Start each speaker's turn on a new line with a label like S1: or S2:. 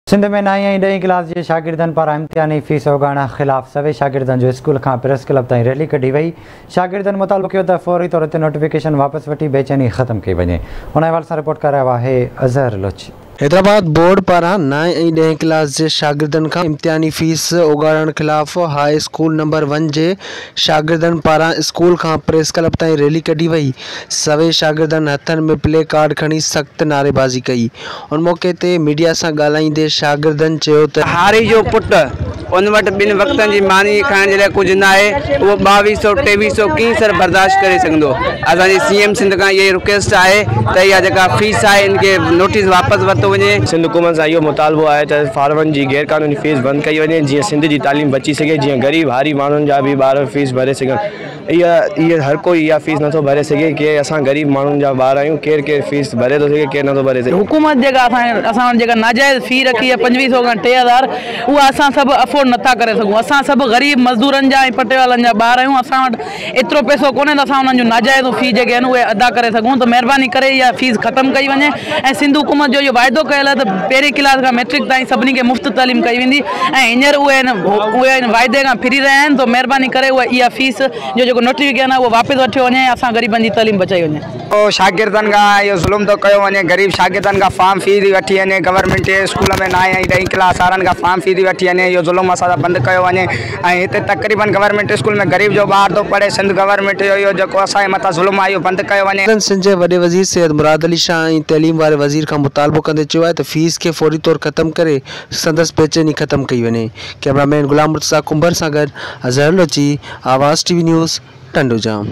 S1: सिंध में 9हीं ऐं 10हीं क्लास के शागिर्दनि पारां इम्तिहानी फीस उगाइण ख़िलाफ़ सवे शागिर्दनि जो स्कूल खां प्रेस क्लब ताईं रैली कढी वई। शागिर्दनि मुतालबो कयो त फौरी तौर ते नोटिफिकेशन वापसि वठी बेचैनी ख़त्म कई वञे। उन हवाले सां रिपोर्ट करे रहियो आहे अज़हर लोची।
S2: हैदराबाद बोर्ड पारां 9हीं ऐं 10हीं क्लास के शागिर्दनि खां इम्तिहानी फीस उगाइण ख़िलाफ़ हाई स्कूल नंबर 1 के शागिर्दनि पारां स्कूल खां प्रेस क्लब ताईं रैली कढी वई। सवे शागिर्दनि हथनि में प्ले कार्ड खणी सख़्त नारेबाज़ी कई। उन मौके ते मीडिया सां ॻाल्हाईंदे शागिर्दनि चयो त
S3: हारी जो पुट उन वटि ॿिनि वक़्तनि जी मानी खाइण जे लाइ कुझु न आहे, उहो 2200-2300 कीअं सर बर्दाश्त करे सघंदो। असांजी CM सिंध खां इहा रिक्वेस्ट आहे त इहा जेका फीस आहे इनखे नोटिस वापसि वरितो वञे।
S4: सिंध हुकूमत सां इहो मुतालबो आहे त फार्मनि जी गैर क़ानूनी फीस बंदि कई वञे, जीअं सिंध जी तालीम बची सघे, जीअं ग़रीब हारी माण्हुनि जा बि ॿार फीस भरे सघनि। इहा हर कोई इहा फीस नथो भरे सघे कि असां ग़रीब माण्हुनि जा ॿार आहियूं, केरु फीस भरे थो सघे, केरु नथो भरे सघे।
S5: हुकूमत जेका असां जेका नाजाइज़ फी रखी आहे 2500 खां 3000, उहा असां सभु अफोर्ड नथा करे सघूं। असां सभु ग़रीब मज़दूरनि जा ऐं पटेवालनि जा ॿार आहियूं। असां वटि एतिरो पैसो कोन्हे त असां उन्हनि जूं नाजाइज़ फी जेके आहिनि उहे अदा करे सघूं। त महिरबानी करे इहा फीस ख़त्म कई वञे ऐं सिंध हुकूमत जो इहो वाइदो कयल आहे त पहिरीं क्लास खां मैट्रिक ताईं सभिनी खे मुफ़्त तालीम कई वेंदी ऐं हींअर उहे वाइदे खां फिरी रहिया आहिनि। त महिरबानी करे उहा इहा फीस जो जेको नोटिफिकेशन आहे उहो वापसि वठियो वञे, असां ग़रीबनि जी तालीम बचाई वञे।
S3: शागिर्दनि खां इहो ज़ुल्म थो कयो वञे, ग़रीब शागिर्दनि खां फार्म फी थी वठी वञे। गवर्नमेंट स्कूल में 9हीं ऐं 10हीं क्लास वारनि खां फार्म फी थी वठी वञे। इहो ज़ुल्म असां बंदि कयो वञे ऐं हिते तक़रीबन गवर्नमेंट स्कूल में ग़रीब जो ॿार थो पढ़े। सिंध गवर्नमेंट जो इहो जेको असांजे मथां ज़ुल्म आहे इहो बंदि कयो वञे।
S2: सिंध जे वॾे वज़ीर सैयद मुराद अली शाह ऐं तइलीम वारे वज़ीर खां मुतालबो कंदे चयो आहे त फीस खे फौरी तौर ख़त्म करे संदसि बेचैनी ख़त्म कई वञे। कैमरामैन गुलाम मुर्तज़ा कुंबर सां गॾु अज़हर लोची, आवाज़ TV न्यूज़, टंडू जाम।